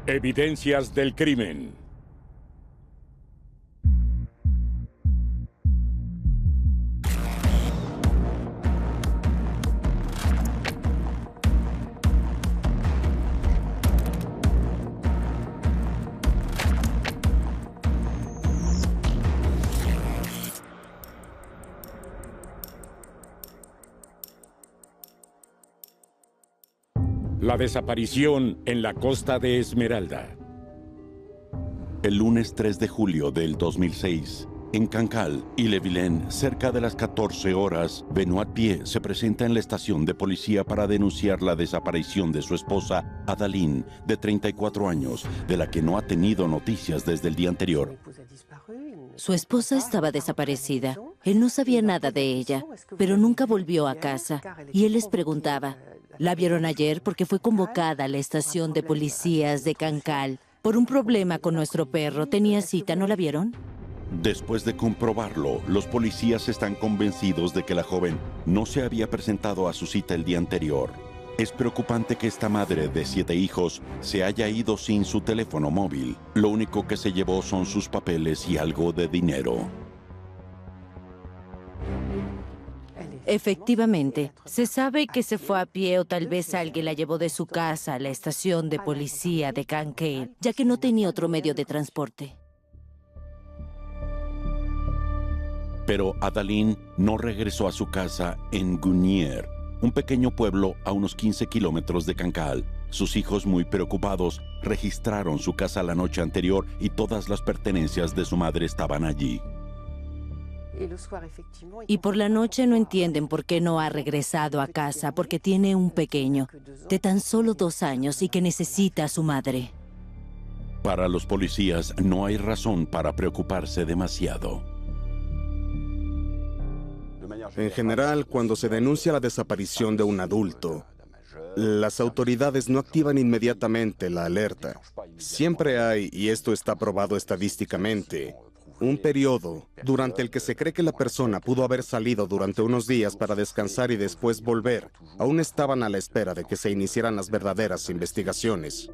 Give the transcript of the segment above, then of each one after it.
Evidencias del crimen. La desaparición en la costa de Esmeralda. El lunes 3 de julio del 2006, en Cancale, Ille-et-Vilaine, cerca de las 14 horas, Benoît Piet se presenta en la estación de policía para denunciar la desaparición de su esposa, Adaline, de 34 años, de la que no ha tenido noticias desde el día anterior. Su esposa estaba desaparecida. Él no sabía nada de ella, pero nunca volvió a casa. Y él les preguntaba, ¿la vieron ayer? Porque fue convocada a la estación de policías de Cancale por un problema con nuestro perro. Tenía cita, ¿no la vieron? Después de comprobarlo, los policías están convencidos de que la joven no se había presentado a su cita el día anterior. Es preocupante que esta madre de 7 hijos se haya ido sin su teléfono móvil. Lo único que se llevó son sus papeles y algo de dinero. Efectivamente, se sabe que se fue a pie o tal vez alguien la llevó de su casa a la estación de policía de Cancale, ya que no tenía otro medio de transporte. Pero Adaline no regresó a su casa en Gunières, un pequeño pueblo a unos 15 kilómetros de Cancale. Sus hijos, muy preocupados, registraron su casa la noche anterior y todas las pertenencias de su madre estaban allí. Y por la noche no entienden por qué no ha regresado a casa, porque tiene un pequeño de tan solo 2 años y que necesita a su madre. Para los policías no hay razón para preocuparse demasiado. En general, cuando se denuncia la desaparición de un adulto, las autoridades no activan inmediatamente la alerta. Siempre hay, y esto está probado estadísticamente, un periodo durante el que se cree que la persona pudo haber salido durante unos días para descansar y después volver. Aún estaban a la espera de que se iniciaran las verdaderas investigaciones.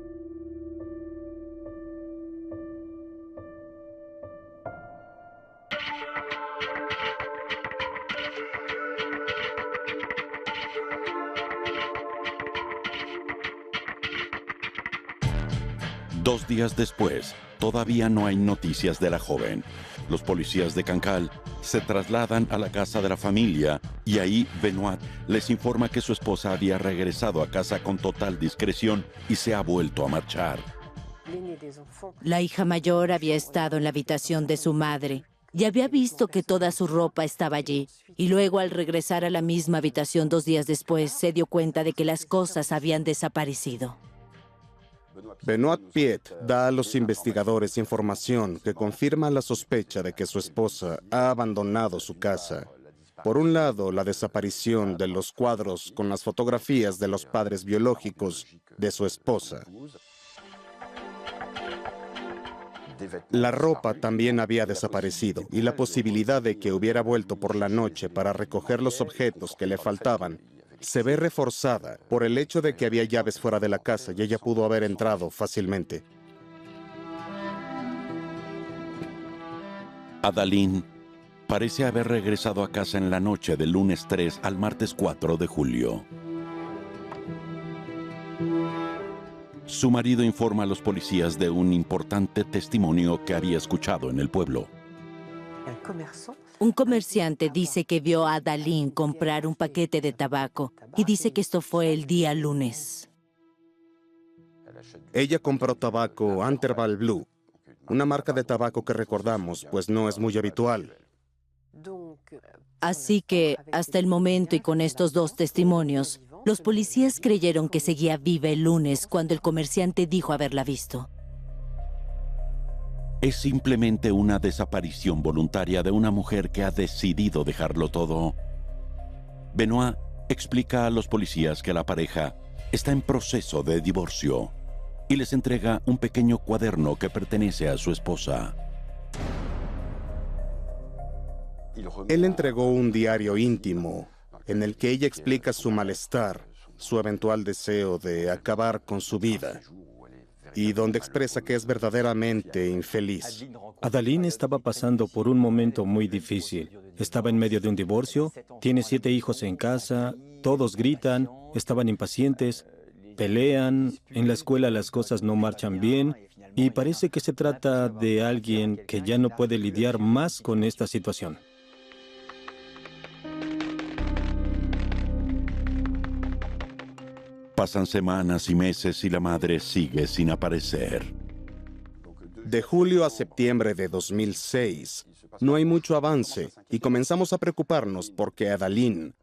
Dos días después, todavía no hay noticias de la joven. Los policías de Cancale se trasladan a la casa de la familia y ahí Benoît les informa que su esposa había regresado a casa con total discreción y se ha vuelto a marchar. La hija mayor había estado en la habitación de su madre y había visto que toda su ropa estaba allí. Y luego, al regresar a la misma habitación 2 días después, se dio cuenta de que las cosas habían desaparecido. Benoît Piet da a los investigadores información que confirma la sospecha de que su esposa ha abandonado su casa. Por un lado, la desaparición de los cuadros con las fotografías de los padres biológicos de su esposa. La ropa también había desaparecido y la posibilidad de que hubiera vuelto por la noche para recoger los objetos que le faltaban se ve reforzada por el hecho de que había llaves fuera de la casa y ella pudo haber entrado fácilmente. Adaline parece haber regresado a casa en la noche del lunes 3 al martes 4 de julio. Su marido informa a los policías de un importante testimonio que había escuchado en el pueblo. Un comerciante dice que vio a Adaline comprar un paquete de tabaco y dice que esto fue el día lunes. Ella compró tabaco Interval Blue, una marca de tabaco que recordamos, pues no es muy habitual. Así que, hasta el momento y con estos 2 testimonios, los policías creyeron que seguía viva el lunes cuando el comerciante dijo haberla visto. Es simplemente una desaparición voluntaria de una mujer que ha decidido dejarlo todo. Benoît explica a los policías que la pareja está en proceso de divorcio y les entrega un pequeño cuaderno que pertenece a su esposa. Él entregó un diario íntimo en el que ella explica su malestar, su eventual deseo de acabar con su vida. y donde expresa que es verdaderamente infeliz. Adaline estaba pasando por un momento muy difícil. Estaba en medio de un divorcio, tiene 7 hijos en casa, todos gritan, estaban impacientes, pelean, en la escuela las cosas no marchan bien y parece que se trata de alguien que ya no puede lidiar más con esta situación. Pasan semanas y meses y la madre sigue sin aparecer. De julio a septiembre de 2006, no hay mucho avance y comenzamos a preocuparnos porque Adaline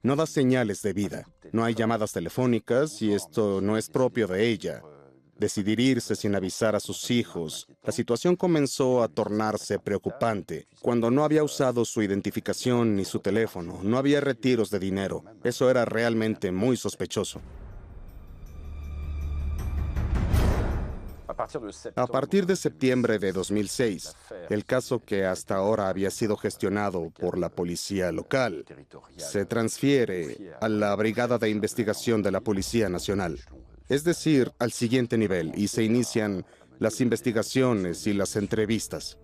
no da señales de vida. No hay llamadas telefónicas y esto no es propio de ella. Decidir irse sin avisar a sus hijos. La situación comenzó a tornarse preocupante. Cuando no había usado su identificación ni su teléfono, no había retiros de dinero. Eso era realmente muy sospechoso. A partir de septiembre de 2006, el caso que hasta ahora había sido gestionado por la policía local se transfiere a la Brigada de Investigación de la Policía Nacional, es decir, al siguiente nivel, y se inician las investigaciones y las entrevistas.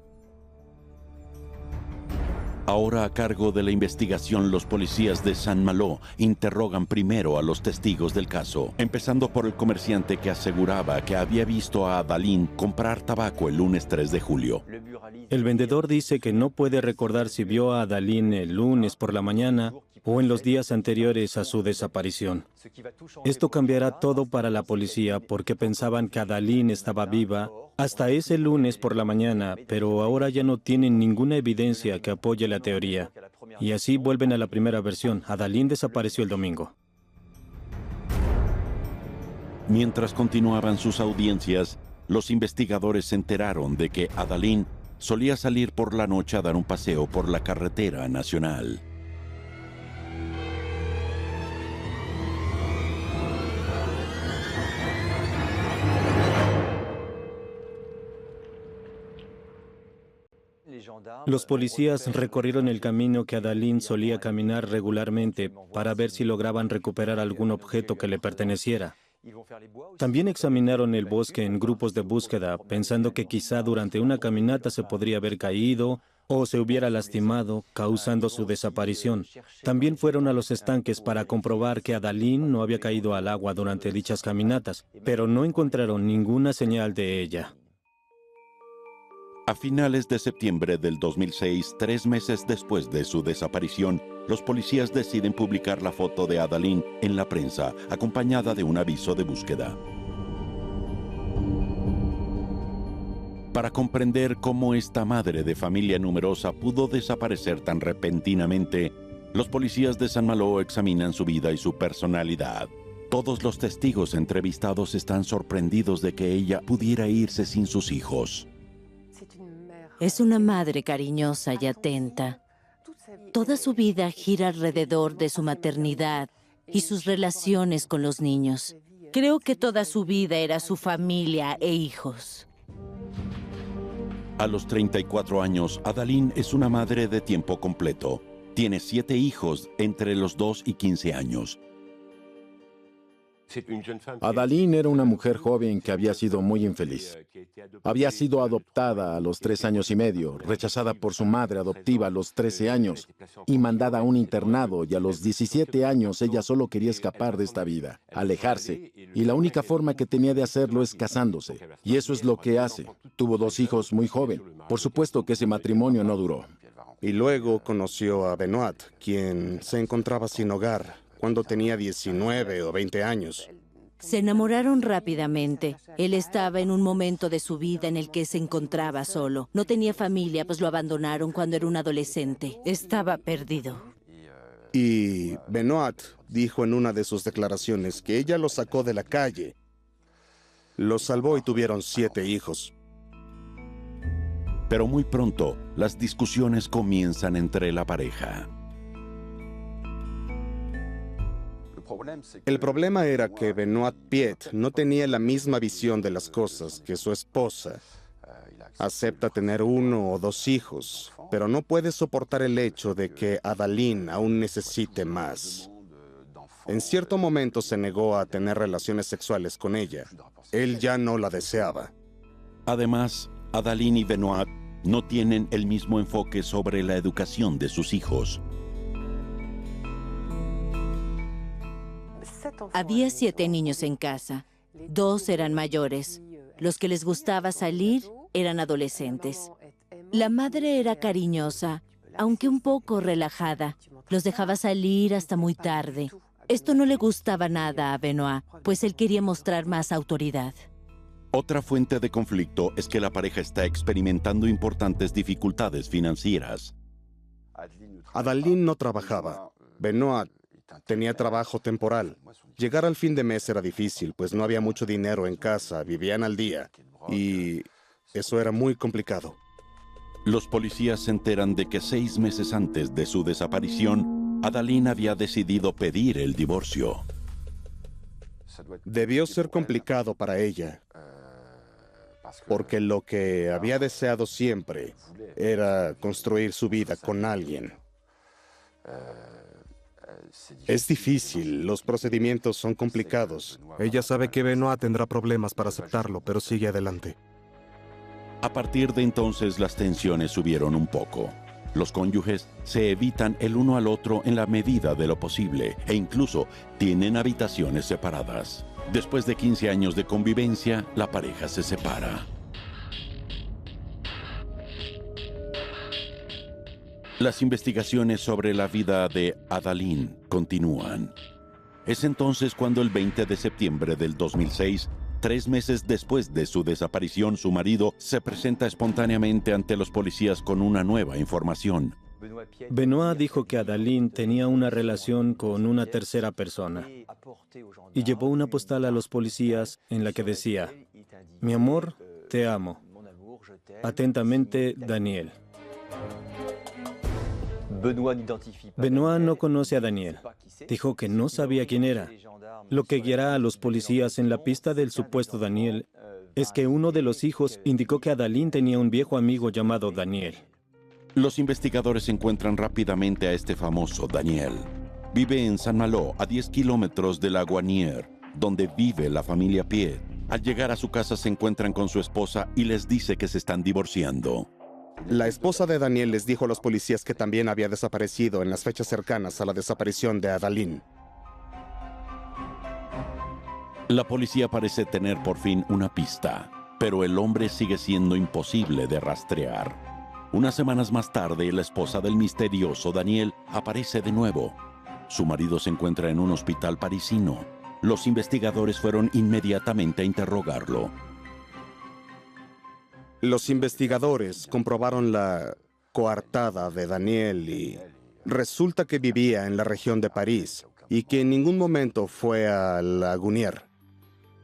Ahora a cargo de la investigación, los policías de Saint-Malo interrogan primero a los testigos del caso, empezando por el comerciante que aseguraba que había visto a Adaline comprar tabaco el lunes 3 de julio. El vendedor dice que no puede recordar si vio a Adaline el lunes por la mañana o en los días anteriores a su desaparición. Esto cambiará todo para la policía porque pensaban que Adaline estaba viva hasta ese lunes por la mañana, pero ahora ya no tienen ninguna evidencia que apoye la teoría. Y así vuelven a la primera versión. Adaline desapareció el domingo. Mientras continuaban sus audiencias, los investigadores se enteraron de que Adaline solía salir por la noche a dar un paseo por la carretera nacional. Los policías recorrieron el camino que Adaline solía caminar regularmente para ver si lograban recuperar algún objeto que le perteneciera. También examinaron el bosque en grupos de búsqueda, pensando que quizá durante una caminata se podría haber caído o se hubiera lastimado, causando su desaparición. También fueron a los estanques para comprobar que Adaline no había caído al agua durante dichas caminatas, pero no encontraron ninguna señal de ella. A finales de septiembre del 2006, 3 meses después de su desaparición, los policías deciden publicar la foto de Adaline en la prensa, acompañada de un aviso de búsqueda. Para comprender cómo esta madre de familia numerosa pudo desaparecer tan repentinamente, los policías de Saint-Malo examinan su vida y su personalidad. Todos los testigos entrevistados están sorprendidos de que ella pudiera irse sin sus hijos. Es una madre cariñosa y atenta. Toda su vida gira alrededor de su maternidad y sus relaciones con los niños. Creo que toda su vida era su familia e hijos. A los 34 años, Adaline es una madre de tiempo completo. Tiene 7 hijos entre los 2 y 15 años. Adaline era una mujer joven que había sido muy infeliz. Había sido adoptada a los 3 años y medio, rechazada por su madre adoptiva a los 13 años y mandada a un internado, y a los 17 años ella solo quería escapar de esta vida, alejarse, y la única forma que tenía de hacerlo es casándose. Y eso es lo que hace. Tuvo 2 hijos muy joven. Por supuesto que ese matrimonio no duró. Y luego conoció a Benoit, quien se encontraba sin hogar cuando tenía 19 o 20 años. Se enamoraron rápidamente. Él estaba en un momento de su vida en el que se encontraba solo. No tenía familia, pues lo abandonaron cuando era un adolescente. Estaba perdido. Y Benoit dijo en una de sus declaraciones que ella lo sacó de la calle, lo salvó y tuvieron 7 hijos. Pero muy pronto, las discusiones comienzan entre la pareja. El problema era que Benoit Piet no tenía la misma visión de las cosas que su esposa. Acepta tener 1 o 2 hijos, pero no puede soportar el hecho de que Adaline aún necesite más. En cierto momento se negó a tener relaciones sexuales con ella. Él ya no la deseaba. Además, Adaline y Benoit no tienen el mismo enfoque sobre la educación de sus hijos. Había 7 niños en casa. 2 eran mayores. Los que les gustaba salir eran adolescentes. La madre era cariñosa, aunque un poco relajada. Los dejaba salir hasta muy tarde. Esto no le gustaba nada a Benoit, pues él quería mostrar más autoridad. Otra fuente de conflicto es que la pareja está experimentando importantes dificultades financieras. Adaline no trabajaba. Benoit tenía trabajo temporal. Llegar al fin de mes era difícil, pues no había mucho dinero en casa, vivían al día. Y eso era muy complicado. Los policías se enteran de que 6 meses antes de su desaparición, Adaline había decidido pedir el divorcio. Debió ser complicado para ella, porque lo que había deseado siempre era construir su vida con alguien. Es difícil, los procedimientos son complicados. Ella sabe que Benoit tendrá problemas para aceptarlo, pero sigue adelante. A partir de entonces las tensiones subieron un poco. Los cónyuges se evitan el uno al otro en la medida de lo posible e incluso tienen habitaciones separadas. Después de 15 años de convivencia, la pareja se separa. Las investigaciones sobre la vida de Adaline continúan. Es entonces cuando el 20 de septiembre del 2006, 3 meses después de su desaparición, su marido se presenta espontáneamente ante los policías con una nueva información. Benoit dijo que Adaline tenía una relación con una tercera persona y llevó una postal a los policías en la que decía: «Mi amor, te amo. Atentamente, Daniel». Benoit no conoce a Daniel. Dijo que no sabía quién era. Lo que guiará a los policías en la pista del supuesto Daniel es que uno de los hijos indicó que Adaline tenía un viejo amigo llamado Daniel. Los investigadores encuentran rápidamente a este famoso Daniel. Vive en Saint-Malo, a 10 kilómetros de La Guanière, donde vive la familia Piet. Al llegar a su casa se encuentran con su esposa y les dice que se están divorciando. La esposa de Daniel les dijo a los policías que también había desaparecido en las fechas cercanas a la desaparición de Adaline. La policía parece tener por fin una pista, pero el hombre sigue siendo imposible de rastrear. Unas semanas más tarde, la esposa del misterioso Daniel aparece de nuevo. Su marido se encuentra en un hospital parisino. Los investigadores fueron inmediatamente a interrogarlo. Los investigadores comprobaron la coartada de Daniel y resulta que vivía en la región de París y que en ningún momento fue a La Guanière.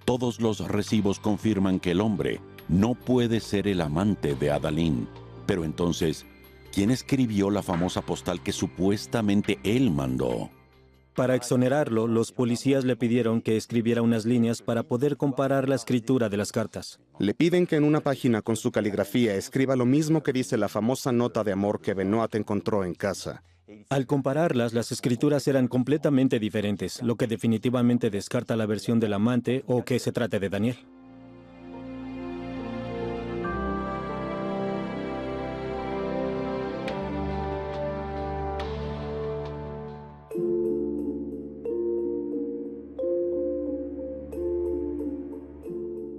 Todos los recibos confirman que el hombre no puede ser el amante de Adaline. Pero entonces, ¿quién escribió la famosa postal que supuestamente él mandó? Para exonerarlo, los policías le pidieron que escribiera unas líneas para poder comparar la escritura de las cartas. Le piden que en una página con su caligrafía escriba lo mismo que dice la famosa nota de amor que Benoit encontró en casa. Al compararlas, las escrituras eran completamente diferentes, lo que definitivamente descarta la versión del amante o que se trate de Daniel.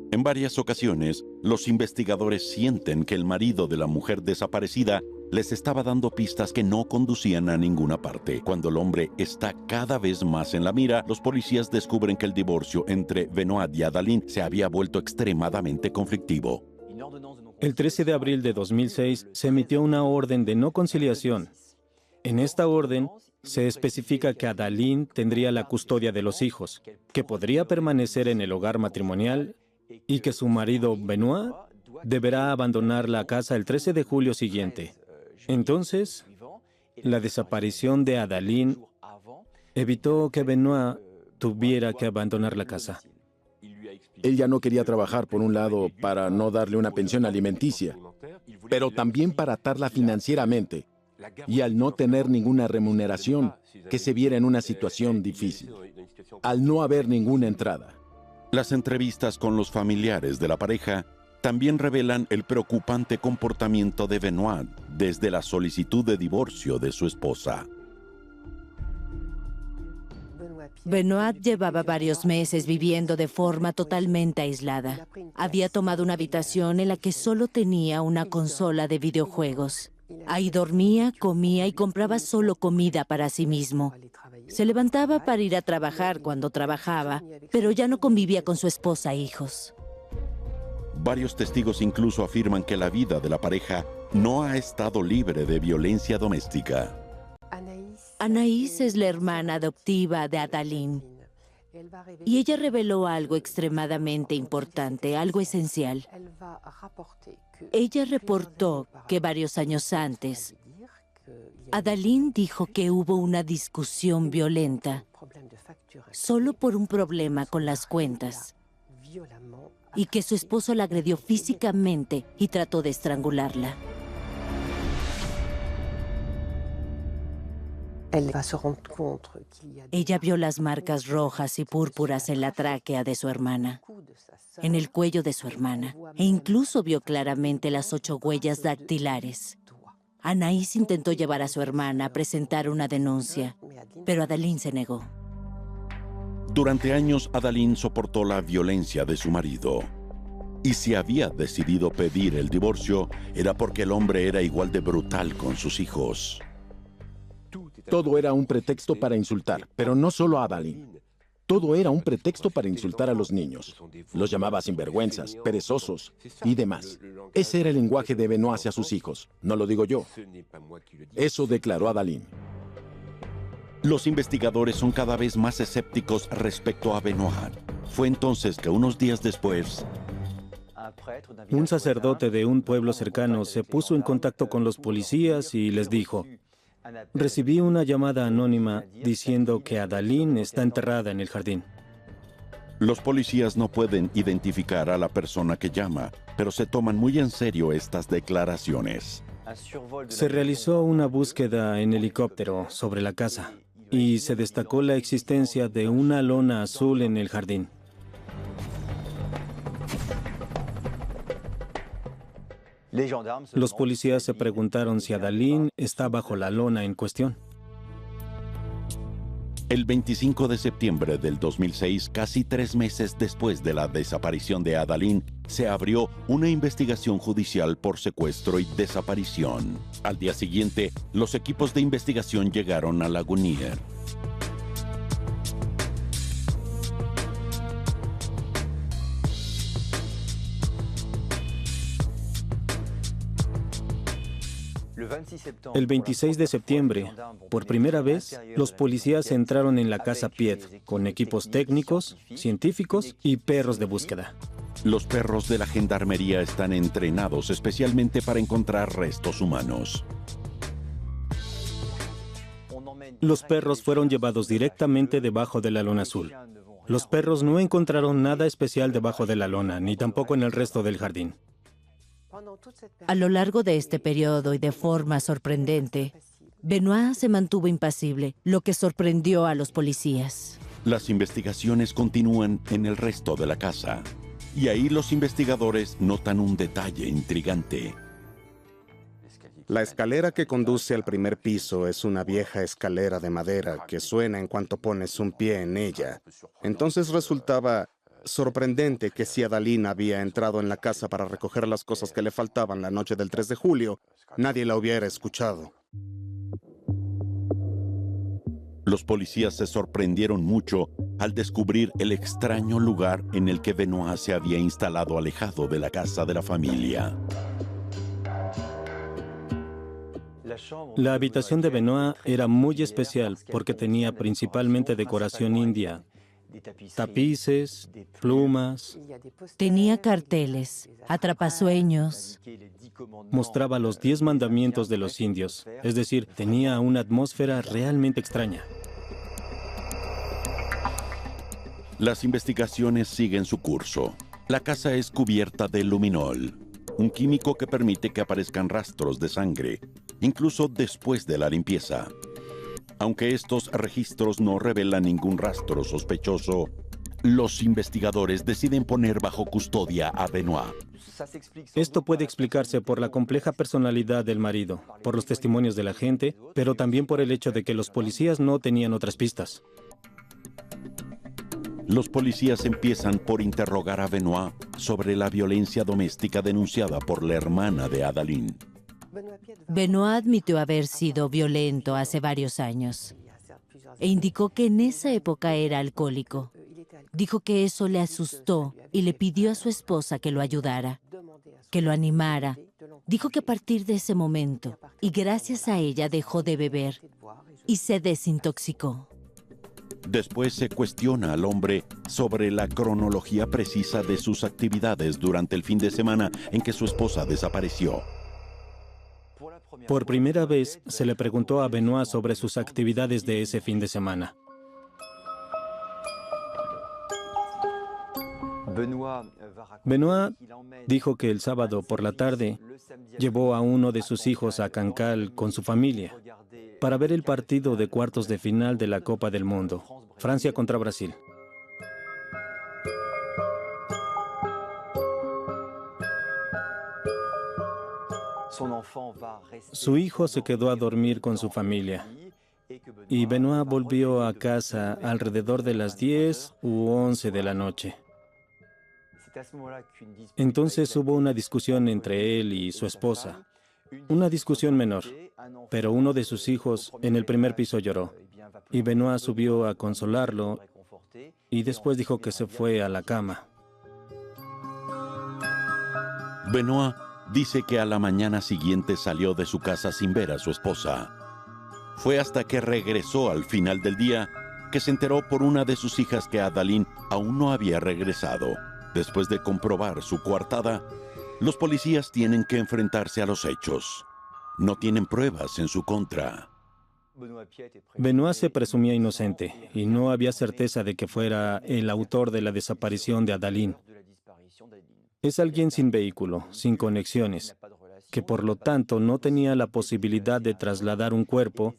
En varias ocasiones, los investigadores sienten que el marido de la mujer desaparecida les estaba dando pistas que no conducían a ninguna parte. Cuando el hombre está cada vez más en la mira, los policías descubren que el divorcio entre Benoit y Adaline se había vuelto extremadamente conflictivo. El 13 de abril de 2006 se emitió una orden de no conciliación. En esta orden se especifica que Adaline tendría la custodia de los hijos, que podría permanecer en el hogar matrimonial y que su marido Benoit deberá abandonar la casa el 13 de julio siguiente. Entonces, la desaparición de Adaline evitó que Benoit tuviera que abandonar la casa. Él ya no quería trabajar, por un lado, para no darle una pensión alimenticia, pero también para atarla financieramente. y al no tener ninguna remuneración, que se viera en una situación difícil, al no haber ninguna entrada. Las entrevistas con los familiares de la pareja también revelan el preocupante comportamiento de Benoit desde la solicitud de divorcio de su esposa. Benoit llevaba varios meses viviendo de forma totalmente aislada. Había tomado una habitación en la que solo tenía una consola de videojuegos. Ahí dormía, comía y compraba solo comida para sí mismo. Se levantaba para ir a trabajar cuando trabajaba, pero ya no convivía con su esposa e hijos. Varios testigos incluso afirman que la vida de la pareja no ha estado libre de violencia doméstica. Anaïs es la hermana adoptiva de Adaline. Y ella reveló algo extremadamente importante, algo esencial. Ella reportó que varios años antes, Adaline dijo que hubo una discusión violenta solo por un problema con las cuentas y que su esposo la agredió físicamente y trató de estrangularla. Ella vio las marcas rojas y púrpuras en la tráquea de su hermana, en el cuello de su hermana, e incluso vio claramente las 8 huellas dactilares. Anaïs intentó llevar a su hermana a presentar una denuncia, pero Adaline se negó. Durante años, Adaline soportó la violencia de su marido. Y si había decidido pedir el divorcio, era porque el hombre era igual de brutal con sus hijos. Todo era un pretexto para insultar, pero no solo a Adaline. Todo era un pretexto para insultar a los niños. Los llamaba sinvergüenzas, perezosos y demás. Ese era el lenguaje de Benoit hacia sus hijos. No lo digo yo. Eso declaró Adaline. Los investigadores son cada vez más escépticos respecto a Benoit. Fue entonces que unos días después, un sacerdote de un pueblo cercano se puso en contacto con los policías y les dijo: recibí una llamada anónima diciendo que Adaline está enterrada en el jardín. Los policías no pueden identificar a la persona que llama, pero se toman muy en serio estas declaraciones. Se realizó una búsqueda en helicóptero sobre la casa y se destacó la existencia de una lona azul en el jardín. Los policías se preguntaron si Adaline está bajo la lona en cuestión. El 25 de septiembre del 2006, casi 3 meses después de la desaparición de Adaline, se abrió una investigación judicial por secuestro y desaparición. Al día siguiente, los equipos de investigación llegaron a Lagunier. El 26 de septiembre, por primera vez, los policías entraron en la casa Piet con equipos técnicos, científicos y perros de búsqueda. Los perros de la gendarmería están entrenados especialmente para encontrar restos humanos. Los perros fueron llevados directamente debajo de la lona azul. Los perros no encontraron nada especial debajo de la lona, ni tampoco en el resto del jardín. A lo largo de este periodo y de forma sorprendente, Benoit se mantuvo impasible, lo que sorprendió a los policías. Las investigaciones continúan en el resto de la casa. Y ahí los investigadores notan un detalle intrigante. La escalera que conduce al primer piso es una vieja escalera de madera que suena en cuanto pones un pie en ella. Entonces resultaba sorprendente que si Adaline había entrado en la casa para recoger las cosas que le faltaban la noche del 3 de julio, nadie la hubiera escuchado. Los policías se sorprendieron mucho al descubrir el extraño lugar en el que Benoit se había instalado alejado de la casa de la familia. La habitación de Benoit era muy especial porque tenía principalmente decoración india. Tapices, plumas. Tenía carteles, atrapasueños. Mostraba los 10 mandamientos de los indios, es decir, tenía una atmósfera realmente extraña. Las investigaciones siguen su curso. La casa es cubierta de luminol, un químico que permite que aparezcan rastros de sangre. incluso después de la limpieza. Aunque estos registros no revelan ningún rastro sospechoso, los investigadores deciden poner bajo custodia a Benoit. Esto puede explicarse por la compleja personalidad del marido, por los testimonios de la gente, pero también por el hecho de que los policías no tenían otras pistas. Los policías empiezan por interrogar a Benoit sobre la violencia doméstica denunciada por la hermana de Adaline. Benoit admitió haber sido violento hace varios años e indicó que en esa época era alcohólico. Dijo que eso le asustó y le pidió a su esposa que lo ayudara, que lo animara. Dijo que a partir de ese momento, y gracias a ella, dejó de beber y se desintoxicó. Después se cuestiona al hombre sobre la cronología precisa de sus actividades durante el fin de semana en que su esposa desapareció. Por primera vez, se le preguntó a Benoit sobre sus actividades de ese fin de semana. Benoit dijo que el sábado por la tarde llevó a uno de sus hijos a Cancale con su familia para ver el partido de cuartos de final de la Copa del Mundo, Francia contra Brasil. Su hijo se quedó a dormir con su familia y Benoit volvió a casa alrededor de las 10 u 11 de la noche. Entonces hubo una discusión entre él y su esposa, una discusión menor, pero uno de sus hijos en el primer piso lloró y Benoit subió a consolarlo y después dijo que se fue a la cama. Benoit dice que a la mañana siguiente salió de su casa sin ver a su esposa. Fue hasta que regresó al final del día que se enteró por una de sus hijas que Adaline aún no había regresado. Después de comprobar su coartada, los policías tienen que enfrentarse a los hechos. No tienen pruebas en su contra. Benoit se presumía inocente y no había certeza de que fuera el autor de la desaparición de Adaline. Es alguien sin vehículo, sin conexiones, que por lo tanto no tenía la posibilidad de trasladar un cuerpo,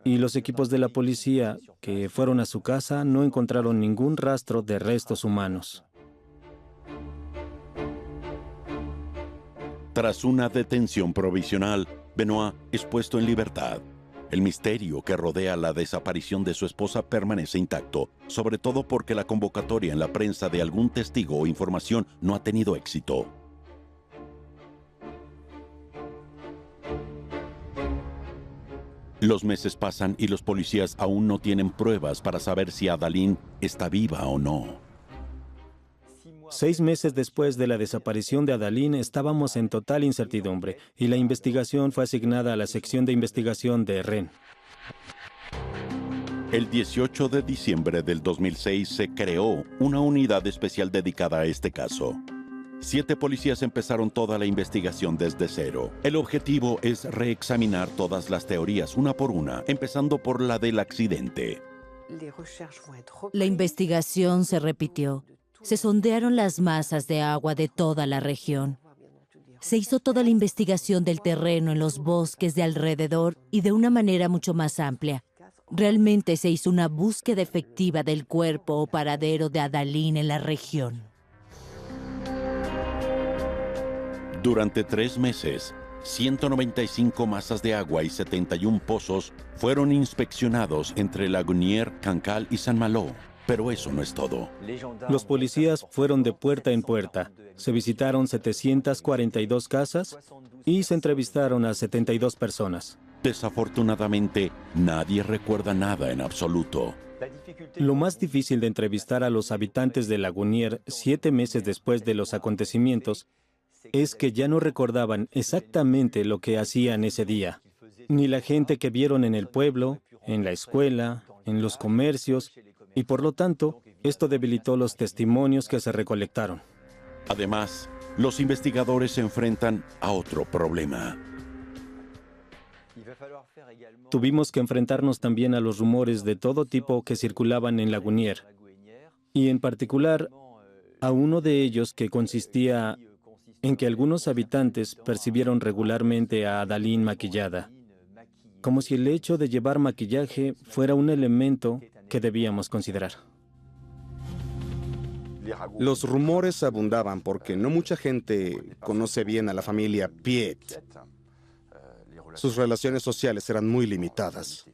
y los equipos de la policía que fueron a su casa no encontraron ningún rastro de restos humanos. Tras una detención provisional, Benoit es puesto en libertad. El misterio que rodea la desaparición de su esposa permanece intacto, sobre todo porque la convocatoria en la prensa de algún testigo o información no ha tenido éxito. Los meses pasan y los policías aún no tienen pruebas para saber si Adaline está viva o no. 6 meses después de la desaparición de Adaline, estábamos en total incertidumbre y la investigación fue asignada a la sección de investigación de Rennes. El 18 de diciembre del 2006 se creó una unidad especial dedicada a este caso. 7 policías empezaron toda la investigación desde cero. El objetivo es reexaminar todas las teorías una por una, empezando por la del accidente. La investigación se repitió. Se sondearon las masas de agua de toda la región. Se hizo toda la investigación del terreno en los bosques de alrededor y de una manera mucho más amplia. Realmente se hizo una búsqueda efectiva del cuerpo o paradero de Adaline en la región. Durante 3 meses, 195 masas de agua y 71 pozos fueron inspeccionados entre Lagunière, Cancale y Saint-Malo. Pero eso no es todo. Los policías fueron de puerta en puerta. Se visitaron 742 casas y se entrevistaron a 72 personas. Desafortunadamente, nadie recuerda nada en absoluto. Lo más difícil de entrevistar a los habitantes de Lagunière 7 meses después de los acontecimientos es que ya no recordaban exactamente lo que hacían ese día, ni la gente que vieron en el pueblo, en la escuela, en los comercios, y por lo tanto, esto debilitó los testimonios que se recolectaron. Además, los investigadores se enfrentan a otro problema. Tuvimos que enfrentarnos también a los rumores de todo tipo que circulaban en Lagunière, y en particular a uno de ellos que consistía en que algunos habitantes percibieron regularmente a Adaline maquillada, como si el hecho de llevar maquillaje fuera un elemento que debíamos considerar. Los rumores abundaban porque no mucha gente conoce bien a la familia Piet. Sus relaciones sociales eran muy limitadas.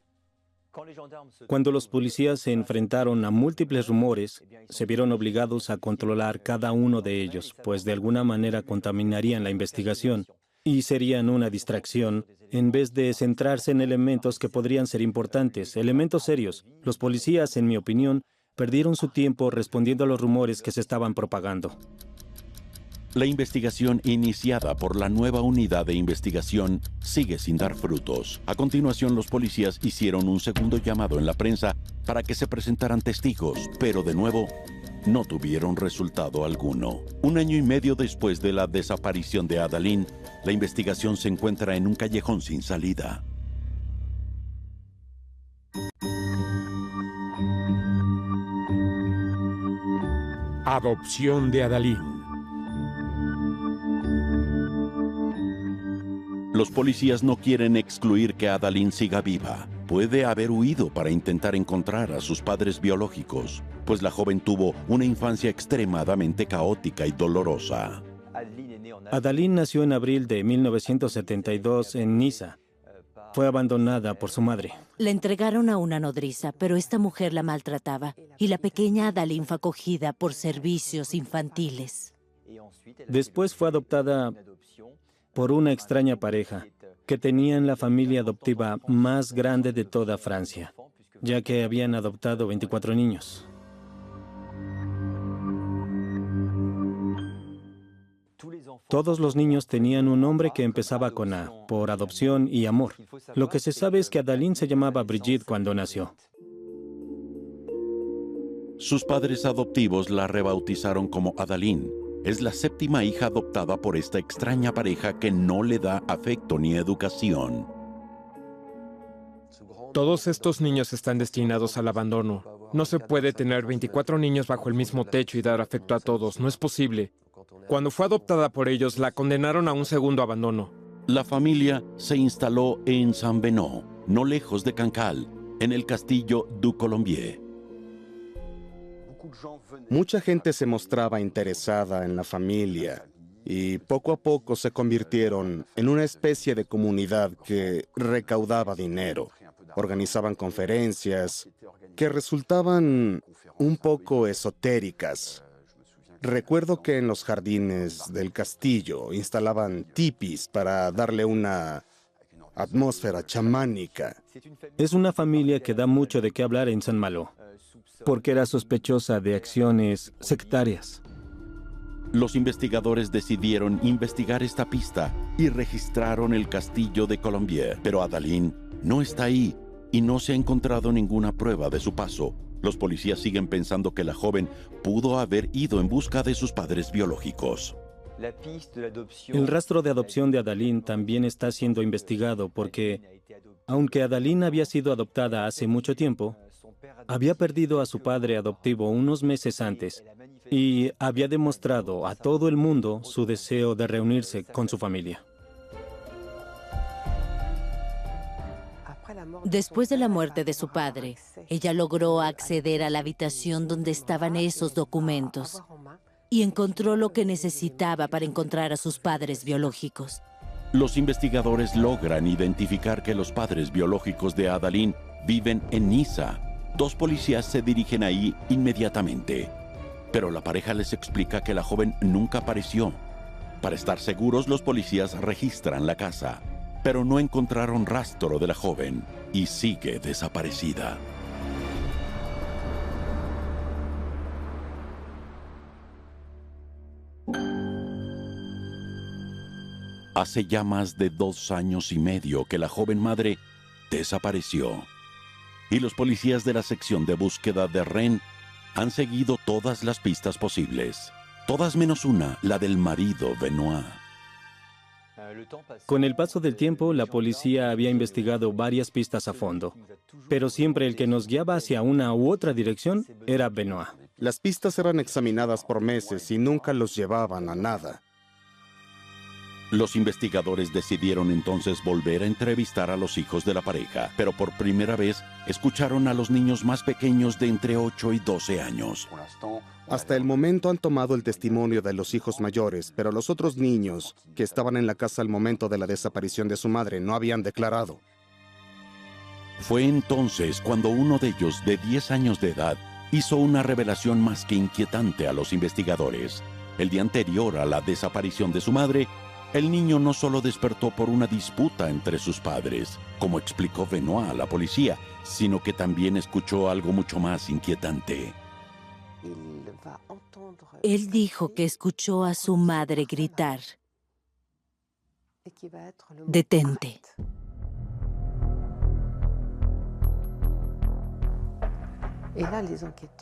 Cuando los policías se enfrentaron a múltiples rumores, se vieron obligados a controlar cada uno de ellos, pues de alguna manera contaminarían la investigación y serían una distracción en vez de centrarse en elementos que podrían ser importantes, elementos serios. Los policías, en mi opinión, perdieron su tiempo respondiendo a los rumores que se estaban propagando. La investigación iniciada por la nueva unidad de investigación sigue sin dar frutos. A continuación, los policías hicieron un segundo llamado en la prensa para que se presentaran testigos, pero de nuevo, no tuvieron resultado alguno. 1 año y medio después de la desaparición de Adaline, la investigación se encuentra en un callejón sin salida. Adopción de Adaline. Los policías no quieren excluir que Adaline siga viva. Puede haber huido para intentar encontrar a sus padres biológicos, pues la joven tuvo una infancia extremadamente caótica y dolorosa. Adaline nació en abril de 1972 en Niza. Fue abandonada por su madre. La entregaron a una nodriza, pero esta mujer la maltrataba y la pequeña Adaline fue acogida por servicios infantiles. Después fue adoptada por una extraña pareja que tenían la familia adoptiva más grande de toda Francia, ya que habían adoptado 24 niños. Todos los niños tenían un nombre que empezaba con A, por adopción y amor. Lo que se sabe es que Adaline se llamaba Brigitte cuando nació. Sus padres adoptivos la rebautizaron como Adaline. Es la 7ª hija adoptada por esta extraña pareja que no le da afecto ni educación. Todos estos niños están destinados al abandono. No se puede tener 24 niños bajo el mismo techo y dar afecto a todos. No es posible. Cuando fue adoptada por ellos, la condenaron a un segundo abandono. La familia se instaló en Saint-Benoît, no lejos de Cancale, en el castillo du Colombier. Mucha gente se mostraba interesada en la familia y poco a poco se convirtieron en una especie de comunidad que recaudaba dinero. Organizaban conferencias que resultaban un poco esotéricas. Recuerdo que en los jardines del castillo instalaban tipis para darle una atmósfera chamánica. Es una familia que da mucho de qué hablar en Saint-Malo, porque era sospechosa de acciones sectarias. Los investigadores decidieron investigar esta pista y registraron el castillo de Colombier, pero Adaline no está ahí y no se ha encontrado ninguna prueba de su paso. Los policías siguen pensando que la joven pudo haber ido en busca de sus padres biológicos. El rastro de adopción de Adaline también está siendo investigado porque, aunque Adaline había sido adoptada hace mucho tiempo, había perdido a su padre adoptivo unos meses antes y había demostrado a todo el mundo su deseo de reunirse con su familia. Después de la muerte de su padre, ella logró acceder a la habitación donde estaban esos documentos y encontró lo que necesitaba para encontrar a sus padres biológicos. Los investigadores logran identificar que los padres biológicos de Adaline viven en Niza. 2 policías se dirigen ahí inmediatamente, pero la pareja les explica que la joven nunca apareció. Para estar seguros, los policías registran la casa, pero no encontraron rastro de la joven y sigue desaparecida. Hace ya más de 2 años y medio que la joven madre desapareció. Y los policías de la sección de búsqueda de Rennes han seguido todas las pistas posibles. Todas menos una, la del marido Benoît. Con el paso del tiempo, la policía había investigado varias pistas a fondo, pero siempre el que nos guiaba hacia una u otra dirección era Benoît. Las pistas eran examinadas por meses y nunca los llevaban a nada. Los investigadores decidieron entonces volver a entrevistar a los hijos de la pareja, pero por primera vez escucharon a los niños más pequeños de entre 8 y 12 años. Hasta el momento han tomado el testimonio de los hijos mayores, pero los otros niños que estaban en la casa al momento de la desaparición de su madre no habían declarado. Fue entonces cuando uno de ellos, de 10 años de edad, hizo una revelación más que inquietante a los investigadores. El día anterior a la desaparición de su madre, el niño no solo despertó por una disputa entre sus padres, como explicó Benoit a la policía, sino que también escuchó algo mucho más inquietante. Él dijo que escuchó a su madre gritar: «Detente».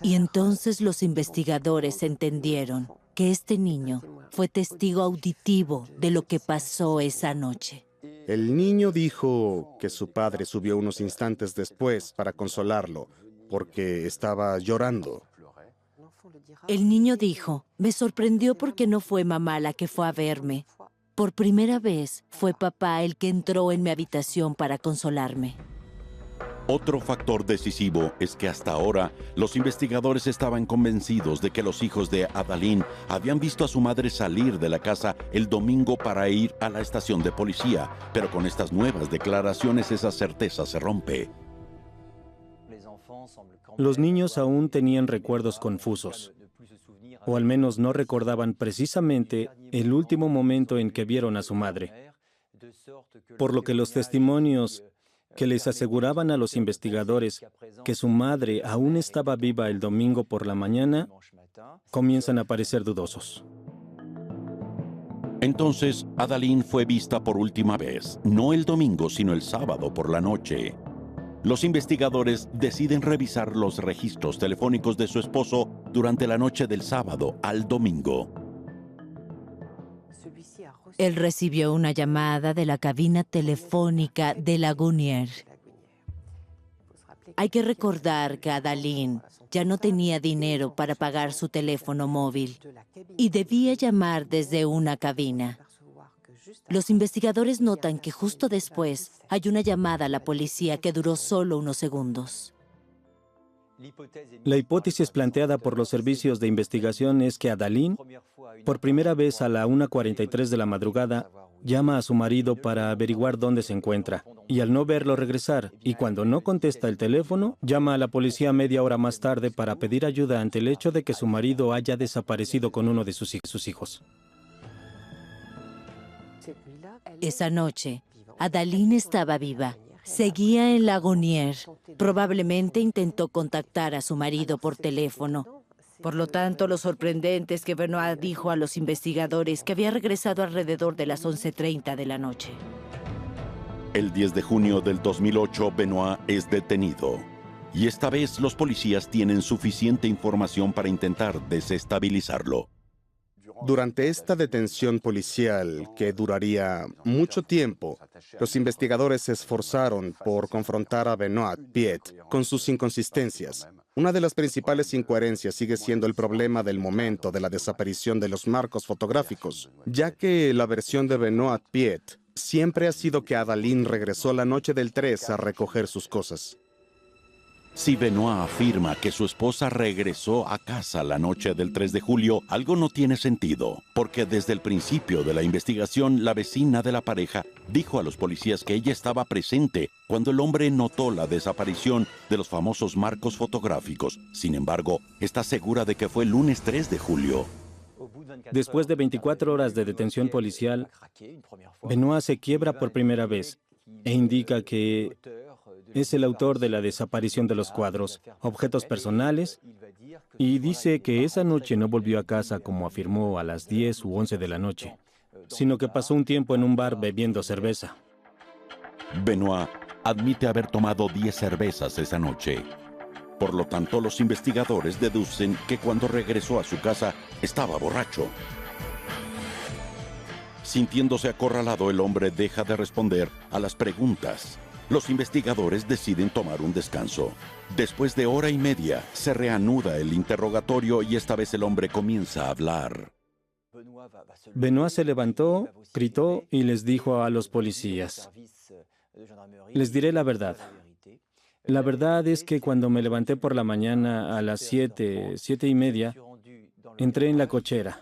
Y entonces los investigadores entendieron que este niño fue testigo auditivo de lo que pasó esa noche. El niño dijo que su padre subió unos instantes después para consolarlo, porque estaba llorando. El niño dijo: «Me sorprendió porque no fue mamá la que fue a verme. Por primera vez fue papá el que entró en mi habitación para consolarme». Otro factor decisivo es que hasta ahora los investigadores estaban convencidos de que los hijos de Adaline habían visto a su madre salir de la casa el domingo para ir a la estación de policía, pero con estas nuevas declaraciones esa certeza se rompe. Los niños aún tenían recuerdos confusos, o al menos no recordaban precisamente el último momento en que vieron a su madre, por lo que los testimonios que les aseguraban a los investigadores que su madre aún estaba viva el domingo por la mañana, comienzan a parecer dudosos. Entonces, Adaline fue vista por última vez, no el domingo, sino el sábado por la noche. Los investigadores deciden revisar los registros telefónicos de su esposo durante la noche del sábado al domingo. Él recibió una llamada de la cabina telefónica de Lagunière. Hay que recordar que Adaline ya no tenía dinero para pagar su teléfono móvil y debía llamar desde una cabina. Los investigadores notan que justo después hay una llamada a la policía que duró solo unos segundos. La hipótesis planteada por los servicios de investigación es que Adaline, por primera vez a la 1:43 de la madrugada, llama a su marido para averiguar dónde se encuentra, y al no verlo regresar, y cuando no contesta el teléfono, llama a la policía media hora más tarde para pedir ayuda ante el hecho de que su marido haya desaparecido con uno de sus hijos. Esa noche, Adaline estaba viva. Seguía en Lagunière. Probablemente intentó contactar a su marido por teléfono. Por lo tanto, lo sorprendente es que Benoit dijo a los investigadores que había regresado alrededor de las 11:30 de la noche. El 10 de junio del 2008, Benoit es detenido. Y esta vez los policías tienen suficiente información para intentar desestabilizarlo. Durante esta detención policial, que duraría mucho tiempo, los investigadores se esforzaron por confrontar a Benoit Piet con sus inconsistencias. Una de las principales incoherencias sigue siendo el problema del momento de la desaparición de los marcos fotográficos, ya que la versión de Benoit Piet siempre ha sido que Adaline regresó la noche del 3 a recoger sus cosas. Si Benoit afirma que su esposa regresó a casa la noche del 3 de julio, algo no tiene sentido, porque desde el principio de la investigación, la vecina de la pareja dijo a los policías que ella estaba presente cuando el hombre notó la desaparición de los famosos marcos fotográficos. Sin embargo, está segura de que fue el lunes 3 de julio. Después de 24 horas de detención policial, Benoit se quiebra por primera vez e indica que es el autor de la desaparición de los cuadros, objetos personales, y dice que esa noche no volvió a casa como afirmó a las 10 u 11 de la noche, sino que pasó un tiempo en un bar bebiendo cerveza. Benoit admite haber tomado 10 cervezas esa noche. Por lo tanto, los investigadores deducen que cuando regresó a su casa estaba borracho. Sintiéndose acorralado, el hombre deja de responder a las preguntas. Los investigadores deciden tomar un descanso. Después de hora y media, se reanuda el interrogatorio y esta vez el hombre comienza a hablar. Benoit se levantó, gritó y les dijo a los policías: les diré la verdad. La verdad es que cuando me levanté por la mañana a las 7:30, entré en la cochera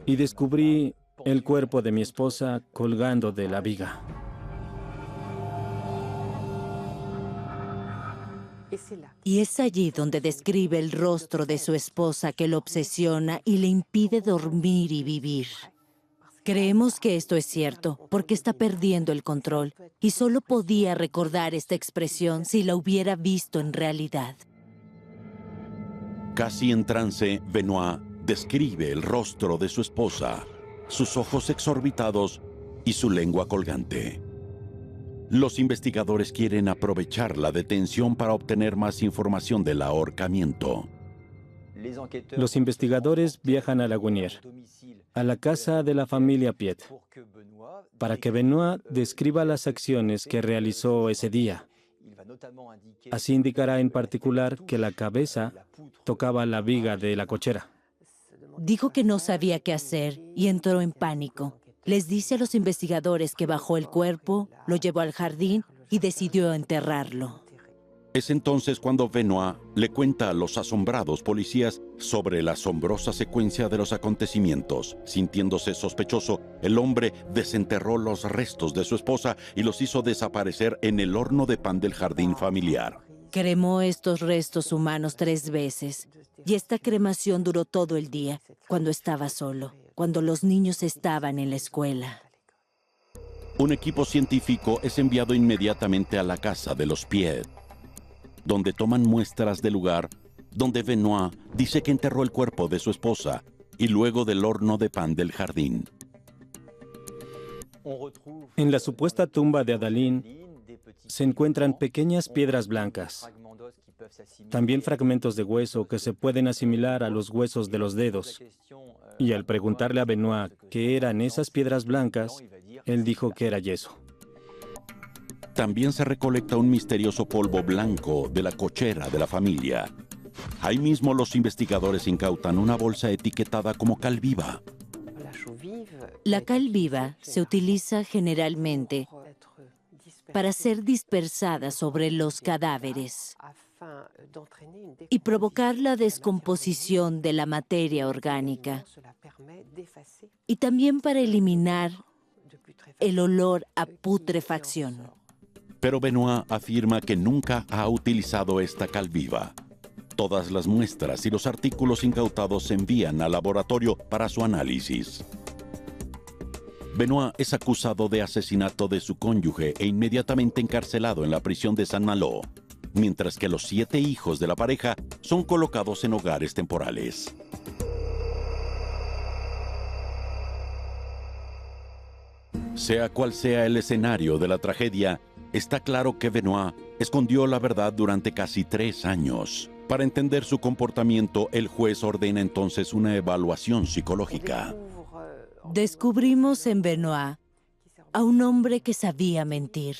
y descubrí el cuerpo de mi esposa colgando de la viga. Y es allí donde describe el rostro de su esposa que lo obsesiona y le impide dormir y vivir. Creemos que esto es cierto, porque está perdiendo el control, y solo podía recordar esta expresión si la hubiera visto en realidad. Casi en trance, Benoit describe el rostro de su esposa, sus ojos exorbitados y su lengua colgante. Los investigadores quieren aprovechar la detención para obtener más información del ahorcamiento. Los investigadores viajan a Lagunière, a la casa de la familia Piet, para que Benoit describa las acciones que realizó ese día. Así indicará en particular que la cabeza tocaba la viga de la cochera. Dijo que no sabía qué hacer y entró en pánico. Les dice a los investigadores que bajó el cuerpo, lo llevó al jardín y decidió enterrarlo. Es entonces cuando Benoit le cuenta a los asombrados policías sobre la asombrosa secuencia de los acontecimientos. Sintiéndose sospechoso, el hombre desenterró los restos de su esposa y los hizo desaparecer en el horno de pan del jardín familiar. Cremó estos restos humanos 3 veces, y esta cremación duró todo el día, cuando estaba solo, cuando los niños estaban en la escuela. Un equipo científico es enviado inmediatamente a la casa de los Piet, donde toman muestras del lugar donde Benoit dice que enterró el cuerpo de su esposa y luego del horno de pan del jardín. En la supuesta tumba de Adaline se encuentran pequeñas piedras blancas, también fragmentos de hueso que se pueden asimilar a los huesos de los dedos. Y al preguntarle a Benoit qué eran esas piedras blancas, él dijo que era yeso. También se recolecta un misterioso polvo blanco de la cochera de la familia. Ahí mismo los investigadores incautan una bolsa etiquetada como cal viva. La cal viva se utiliza generalmente para ser dispersada sobre los cadáveres y provocar la descomposición de la materia orgánica, y también para eliminar el olor a putrefacción. Pero Benoit afirma que nunca ha utilizado esta cal viva. Todas las muestras y los artículos incautados se envían al laboratorio para su análisis. Benoit es acusado de asesinato de su cónyuge e inmediatamente encarcelado en la prisión de Saint-Malo, mientras que los 7 hijos de la pareja son colocados en hogares temporales. Sea cual sea el escenario de la tragedia, está claro que Benoit escondió la verdad durante casi 3 años. Para entender su comportamiento, el juez ordena entonces una evaluación psicológica. Descubrimos en Benoit a un hombre que sabía mentir,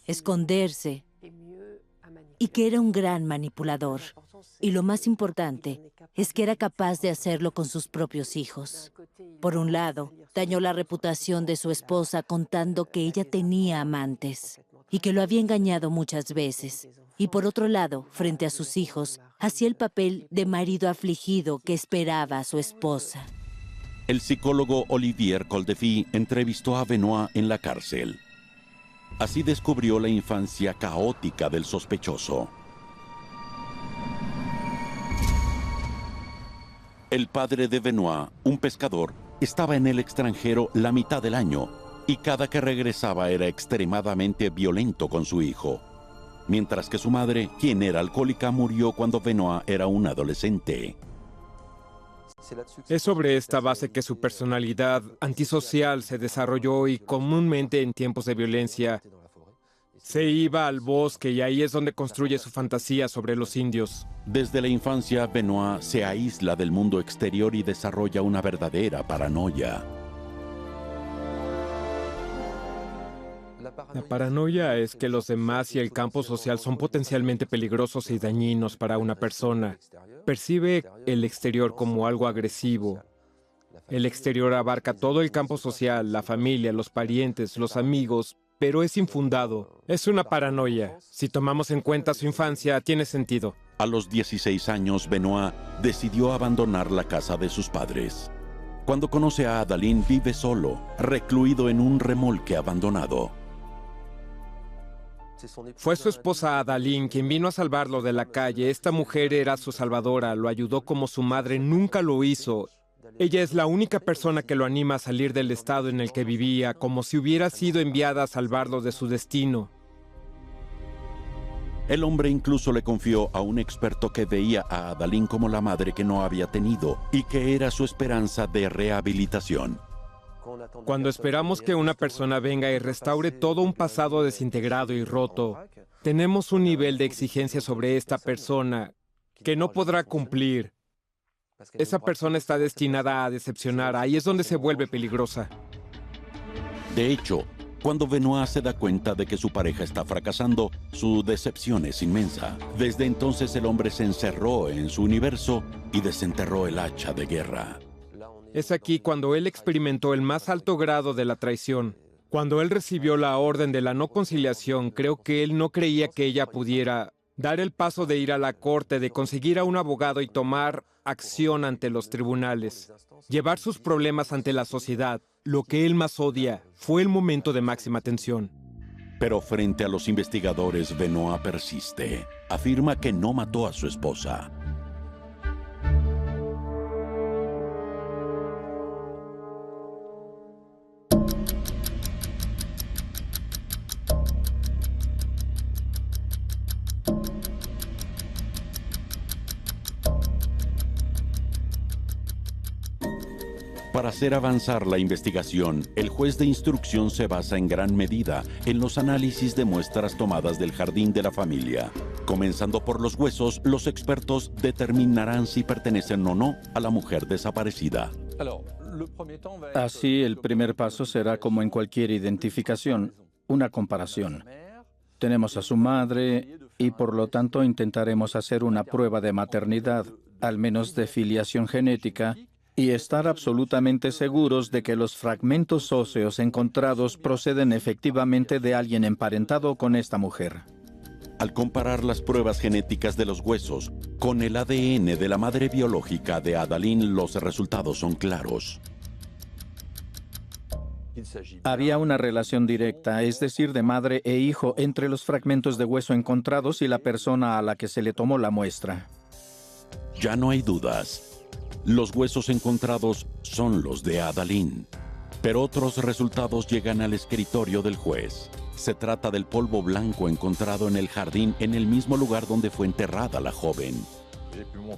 esconderse, y que era un gran manipulador. Y lo más importante es que era capaz de hacerlo con sus propios hijos. Por un lado, dañó la reputación de su esposa contando que ella tenía amantes y que lo había engañado muchas veces. Y por otro lado, frente a sus hijos, hacía el papel de marido afligido que esperaba a su esposa. El psicólogo Olivier Coldefy entrevistó a Benoit en la cárcel. Así descubrió la infancia caótica del sospechoso. El padre de Benoit, un pescador, estaba en el extranjero la mitad del año y cada que regresaba era extremadamente violento con su hijo. Mientras que su madre, quien era alcohólica, murió cuando Benoit era un adolescente. Es sobre esta base que su personalidad antisocial se desarrolló y comúnmente en tiempos de violencia se iba al bosque y ahí es donde construye su fantasía sobre los indios. Desde la infancia, Benoit se aísla del mundo exterior y desarrolla una verdadera paranoia. La paranoia es que los demás y el campo social son potencialmente peligrosos y dañinos para una persona. Percibe el exterior como algo agresivo El exterior abarca todo el campo social, la familia, los parientes, los amigos, pero es infundado. Es una paranoia. Si tomamos en cuenta su infancia, tiene sentido. A los 16 años, Benoit decidió abandonar la casa de sus padres. Cuando conoce a Adaline, vive solo, recluido en un remolque abandonado. Fue su esposa Adaline quien vino a salvarlo de la calle. Esta mujer era su salvadora, lo ayudó como su madre nunca lo hizo. Ella es la única persona que lo anima a salir del estado en el que vivía, como si hubiera sido enviada a salvarlo de su destino. El hombre incluso le confió a un experto que veía a Adaline como la madre que no había tenido y que era su esperanza de rehabilitación. Cuando esperamos que una persona venga y restaure todo un pasado desintegrado y roto, tenemos un nivel de exigencia sobre esta persona que no podrá cumplir. Esa persona está destinada a decepcionar. Ahí es donde se vuelve peligrosa. De hecho, cuando Benoit se da cuenta de que su pareja está fracasando, su decepción es inmensa. Desde entonces el hombre se encerró en su universo y desenterró el hacha de guerra. Es aquí cuando él experimentó el más alto grado de la traición. Cuando él recibió la orden de la no conciliación, creo que él no creía que ella pudiera dar el paso de ir a la corte, de conseguir a un abogado y tomar acción ante los tribunales. Llevar sus problemas ante la sociedad, lo que él más odia, fue el momento de máxima tensión. Pero frente a los investigadores, Benoit persiste. Afirma que no mató a su esposa. Para hacer avanzar la investigación, el juez de instrucción se basa en gran medida en los análisis de muestras tomadas del jardín de la familia. Comenzando por los huesos, los expertos determinarán si pertenecen o no a la mujer desaparecida. Así, el primer paso será como en cualquier identificación, una comparación. Tenemos a su madre y por lo tanto intentaremos hacer una prueba de maternidad, al menos de filiación genética, y estar absolutamente seguros de que los fragmentos óseos encontrados proceden efectivamente de alguien emparentado con esta mujer. Al comparar las pruebas genéticas de los huesos con el ADN de la madre biológica de Adaline, los resultados son claros. Había una relación directa, es decir, de madre e hijo, entre los fragmentos de hueso encontrados y la persona a la que se le tomó la muestra. Ya no hay dudas. Los huesos encontrados son los de Adaline. Pero otros resultados llegan al escritorio del juez. Se trata del polvo blanco encontrado en el jardín en el mismo lugar donde fue enterrada la joven.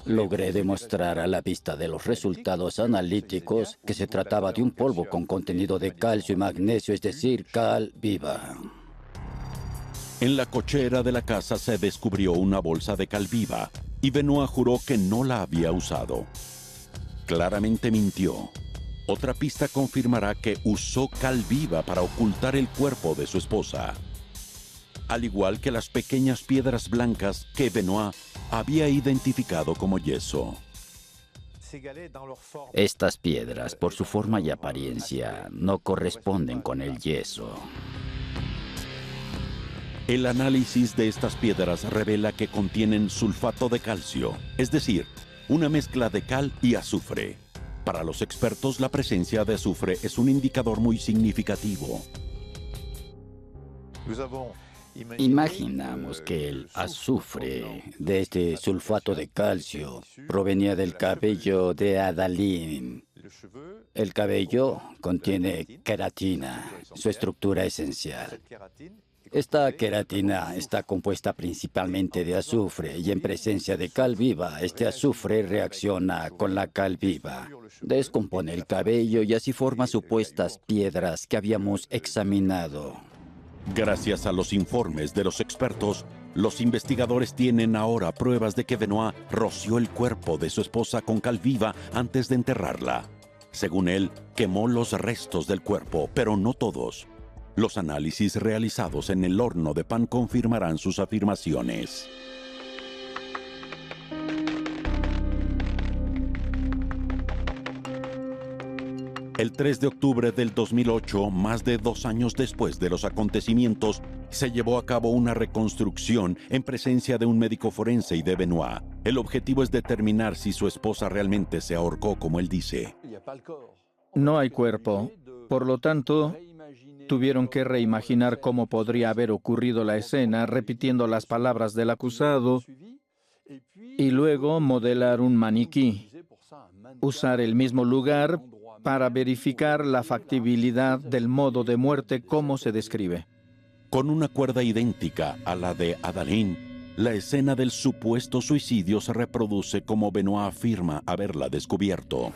Logré demostrar a la vista de los resultados analíticos que se trataba de un polvo con contenido de calcio y magnesio, es decir, cal viva. En la cochera de la casa se descubrió una bolsa de cal viva y Benoit juró que no la había usado. Claramente mintió. Otra pista confirmará que usó cal viva para ocultar el cuerpo de su esposa, al igual que las pequeñas piedras blancas que Benoit había identificado como yeso. Estas piedras, por su forma y apariencia, no corresponden con el yeso. El análisis de estas piedras revela que contienen sulfato de calcio, es decir, una mezcla de cal y azufre. Para los expertos, la presencia de azufre es un indicador muy significativo. Imaginamos que el azufre de este sulfato de calcio provenía del cabello de Adaline. El cabello contiene queratina, su estructura esencial. Esta queratina está compuesta principalmente de azufre y en presencia de cal viva, este azufre reacciona con la cal viva, descompone el cabello y así forma supuestas piedras que habíamos examinado. Gracias a los informes de los expertos, los investigadores tienen ahora pruebas de que Benoit roció el cuerpo de su esposa con cal viva antes de enterrarla. Según él, quemó los restos del cuerpo, pero no todos. Los análisis realizados en el horno de pan confirmarán sus afirmaciones. El 3 de octubre del 2008, más de 2 años después de los acontecimientos, se llevó a cabo una reconstrucción en presencia de un médico forense y de Benoit. El objetivo es determinar si su esposa realmente se ahorcó, como él dice. No hay cuerpo. Por lo tanto, tuvieron que reimaginar cómo podría haber ocurrido la escena, repitiendo las palabras del acusado, y luego modelar un maniquí. Usar el mismo lugar para verificar la factibilidad del modo de muerte como se describe. Con una cuerda idéntica a la de Adaline, la escena del supuesto suicidio se reproduce como Benoit afirma haberla descubierto.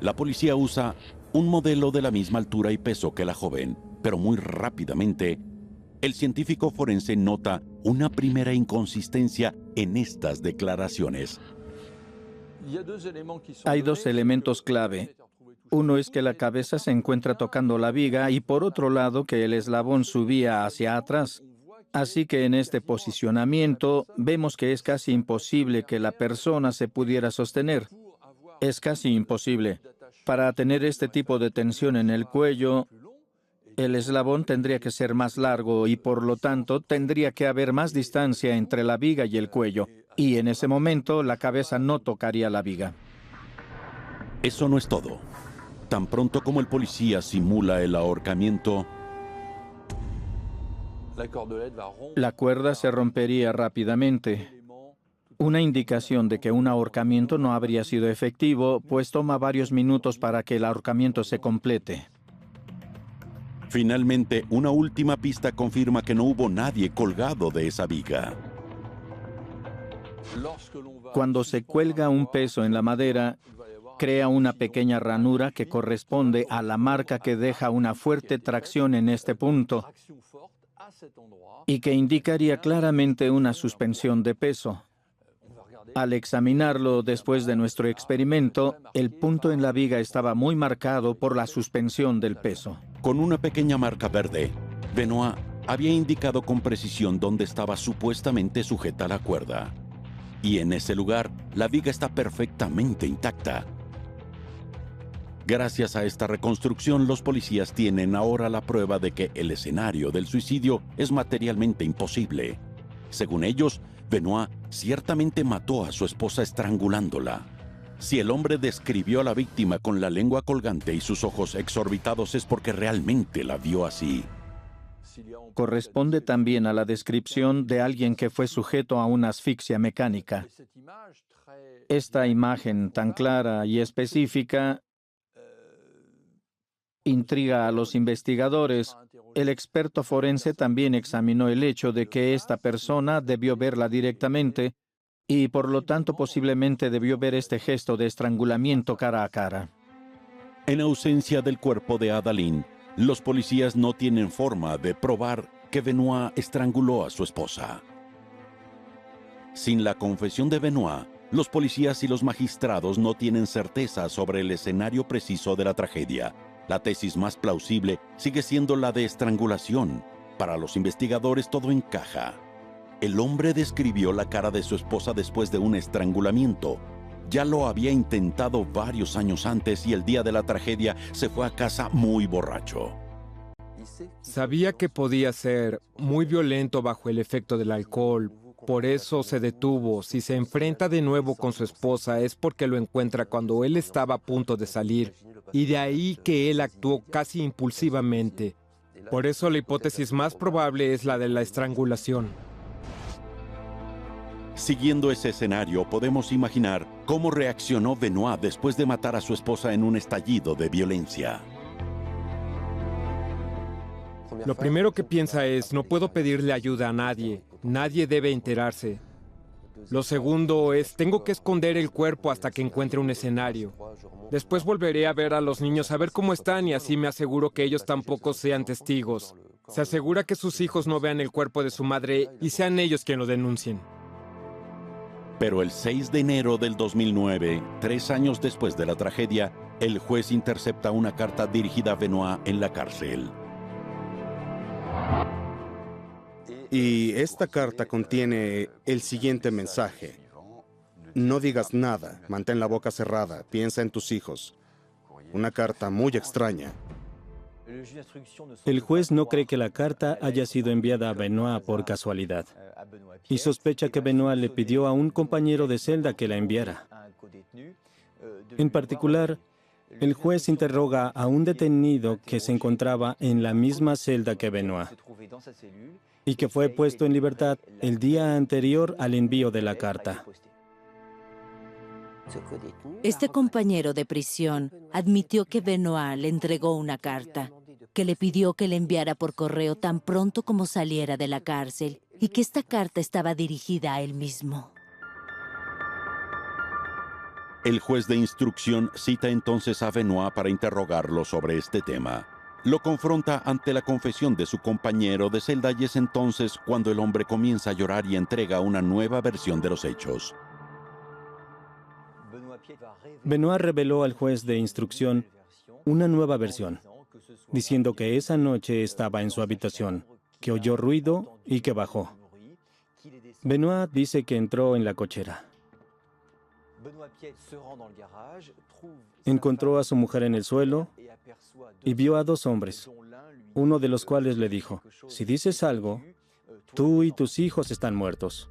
La policía usa un modelo de la misma altura y peso que la joven, pero muy rápidamente, el científico forense nota una primera inconsistencia en estas declaraciones. Hay 2 elementos clave. Uno es que la cabeza se encuentra tocando la viga y por otro lado que el eslabón subía hacia atrás. Así que en este posicionamiento vemos que es casi imposible que la persona se pudiera sostener. Es casi imposible. Para tener este tipo de tensión en el cuello, el eslabón tendría que ser más largo y por lo tanto tendría que haber más distancia entre la viga y el cuello. Y en ese momento la cabeza no tocaría la viga. Eso no es todo. Tan pronto como el policía simula el ahorcamiento, la cuerda se rompería rápidamente. Una indicación de que un ahorcamiento no habría sido efectivo, pues toma varios minutos para que el ahorcamiento se complete. Finalmente, una última pista confirma que no hubo nadie colgado de esa viga. Cuando se cuelga un peso en la madera, crea una pequeña ranura que corresponde a la marca que deja una fuerte tracción en este punto y que indicaría claramente una suspensión de peso. Al examinarlo después de nuestro experimento, el punto en la viga estaba muy marcado por la suspensión del peso. Con una pequeña marca verde, Benoit había indicado con precisión dónde estaba supuestamente sujeta la cuerda. Y en ese lugar, la viga está perfectamente intacta. Gracias a esta reconstrucción, los policías tienen ahora la prueba de que el escenario del suicidio es materialmente imposible. Según ellos, Benoit ciertamente mató a su esposa estrangulándola. Si el hombre describió a la víctima con la lengua colgante y sus ojos exorbitados es porque realmente la vio así. Corresponde también a la descripción de alguien que fue sujeto a una asfixia mecánica. Esta imagen tan clara y específica intriga a los investigadores. El experto forense también examinó el hecho de que esta persona debió verla directamente y por lo tanto posiblemente debió ver este gesto de estrangulamiento cara a cara. En ausencia del cuerpo de Adaline, los policías no tienen forma de probar que Benoit estranguló a su esposa. Sin la confesión de Benoit, los policías y los magistrados no tienen certeza sobre el escenario preciso de la tragedia. La tesis más plausible sigue siendo la de estrangulación. Para los investigadores todo encaja. El hombre describió la cara de su esposa después de un estrangulamiento. Ya lo había intentado varios años antes y el día de la tragedia se fue a casa muy borracho. Sabía que podía ser muy violento bajo el efecto del alcohol. Por eso se detuvo. Si se enfrenta de nuevo con su esposa es porque lo encuentra cuando él estaba a punto de salir. Y de ahí que él actuó casi impulsivamente. Por eso la hipótesis más probable es la de la estrangulación. Siguiendo ese escenario, podemos imaginar cómo reaccionó Benoit después de matar a su esposa en un estallido de violencia. Lo primero que piensa es, no puedo pedirle ayuda a nadie. Nadie debe enterarse. Lo segundo es, tengo que esconder el cuerpo hasta que encuentre un escenario. Después volveré a ver a los niños a ver cómo están y así me aseguro que ellos tampoco sean testigos. Se asegura que sus hijos no vean el cuerpo de su madre y sean ellos quienes lo denuncien. Pero el 6 de enero del 2009, 3 años después de la tragedia, el juez intercepta una carta dirigida a Benoit en la cárcel. Y esta carta contiene el siguiente mensaje. No digas nada, mantén la boca cerrada, piensa en tus hijos. Una carta muy extraña. El juez no cree que la carta haya sido enviada a Benoit por casualidad y sospecha que Benoit le pidió a un compañero de celda que la enviara. En particular, el juez interroga a un detenido que se encontraba en la misma celda que Benoit y que fue puesto en libertad el día anterior al envío de la carta. Este compañero de prisión admitió que Benoit le entregó una carta, que le pidió que le enviara por correo tan pronto como saliera de la cárcel y que esta carta estaba dirigida a él mismo. El juez de instrucción cita entonces a Benoit para interrogarlo sobre este tema. Lo confronta ante la confesión de su compañero de celda y es entonces cuando el hombre comienza a llorar y entrega una nueva versión de los hechos. Benoit reveló al juez de instrucción una nueva versión, diciendo que esa noche estaba en su habitación, que oyó ruido y que bajó. Benoit dice que entró en la cochera. Encontró a su mujer en el suelo y vio a dos hombres, uno de los cuales le dijo: si dices algo, tú y tus hijos están muertos.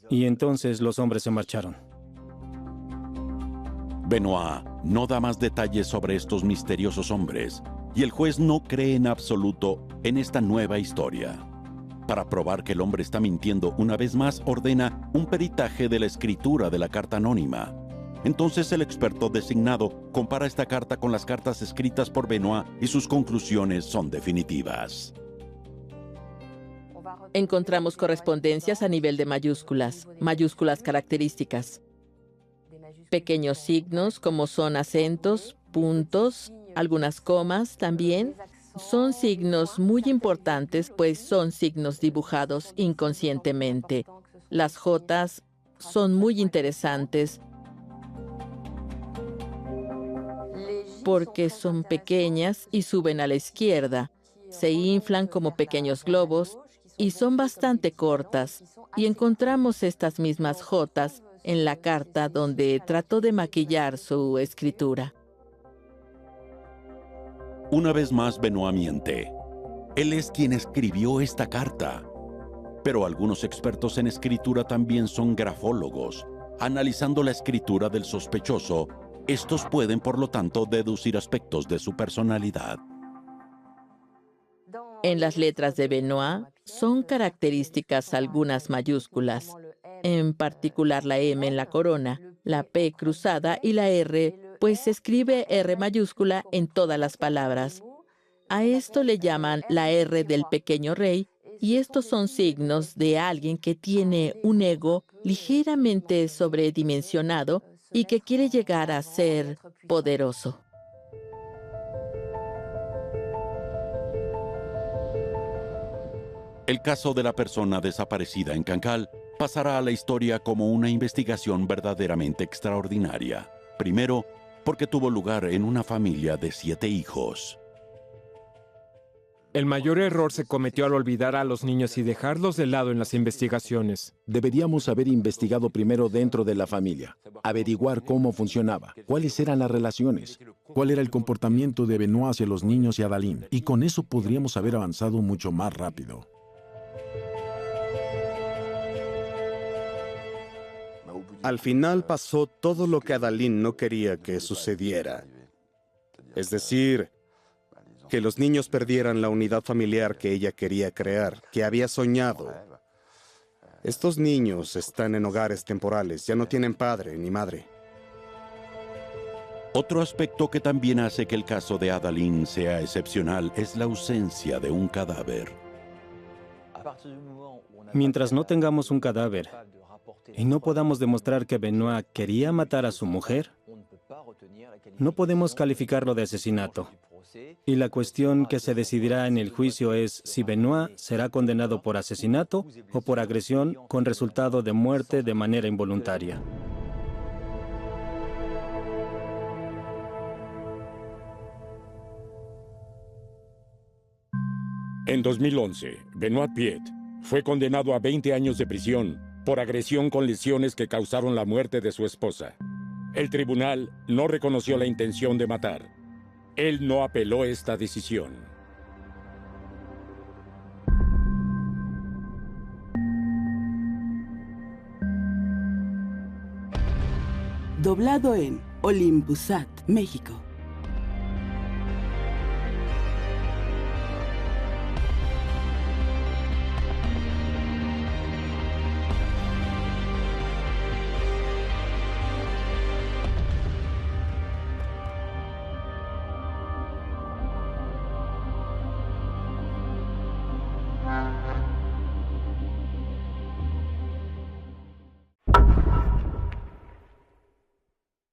Y entonces los hombres se marcharon. Benoit no da más detalles sobre estos misteriosos hombres, y el juez no cree en absoluto en esta nueva historia. Para probar que el hombre está mintiendo, una vez más ordena un peritaje de la escritura de la carta anónima. Entonces el experto designado compara esta carta con las cartas escritas por Benoit y sus conclusiones son definitivas. Encontramos correspondencias a nivel de mayúsculas, mayúsculas características. Pequeños signos como son acentos, puntos, algunas comas también. Son signos muy importantes, pues son signos dibujados inconscientemente. Las jotas son muy interesantes porque son pequeñas y suben a la izquierda. Se inflan como pequeños globos y son bastante cortas. Y encontramos estas mismas jotas en la carta donde trató de maquillar su escritura. Una vez más, Benoit miente. Él es quien escribió esta carta. Pero algunos expertos en escritura también son grafólogos. Analizando la escritura del sospechoso, estos pueden, por lo tanto, deducir aspectos de su personalidad. En las letras de Benoit son características algunas mayúsculas, en particular la M en la corona, la P cruzada y la R, pues se escribe R mayúscula en todas las palabras. A esto le llaman la R del pequeño rey, y estos son signos de alguien que tiene un ego ligeramente sobredimensionado y que quiere llegar a ser poderoso. El caso de la persona desaparecida en Cancale pasará a la historia como una investigación verdaderamente extraordinaria. Primero, porque tuvo lugar en una familia de 7 hijos. El mayor error se cometió al olvidar a los niños y dejarlos de lado en las investigaciones. Deberíamos haber investigado primero dentro de la familia, averiguar cómo funcionaba, cuáles eran las relaciones, cuál era el comportamiento de Benoit hacia los niños y Adalín, y con eso podríamos haber avanzado mucho más rápido. Al final pasó todo lo que Adalín no quería que sucediera. Es decir, que los niños perdieran la unidad familiar que ella quería crear, que había soñado. Estos niños están en hogares temporales, ya no tienen padre ni madre. Otro aspecto que también hace que el caso de Adalín sea excepcional es la ausencia de un cadáver. Mientras no tengamos un cadáver y no podamos demostrar que Benoit quería matar a su mujer, no podemos calificarlo de asesinato. Y la cuestión que se decidirá en el juicio es si Benoit será condenado por asesinato o por agresión con resultado de muerte de manera involuntaria. En 2011, Benoit Piet fue condenado a 20 años de prisión por agresión con lesiones que causaron la muerte de su esposa. El tribunal no reconoció la intención de matar. Él no apeló esta decisión. Doblado en Olympusat, México.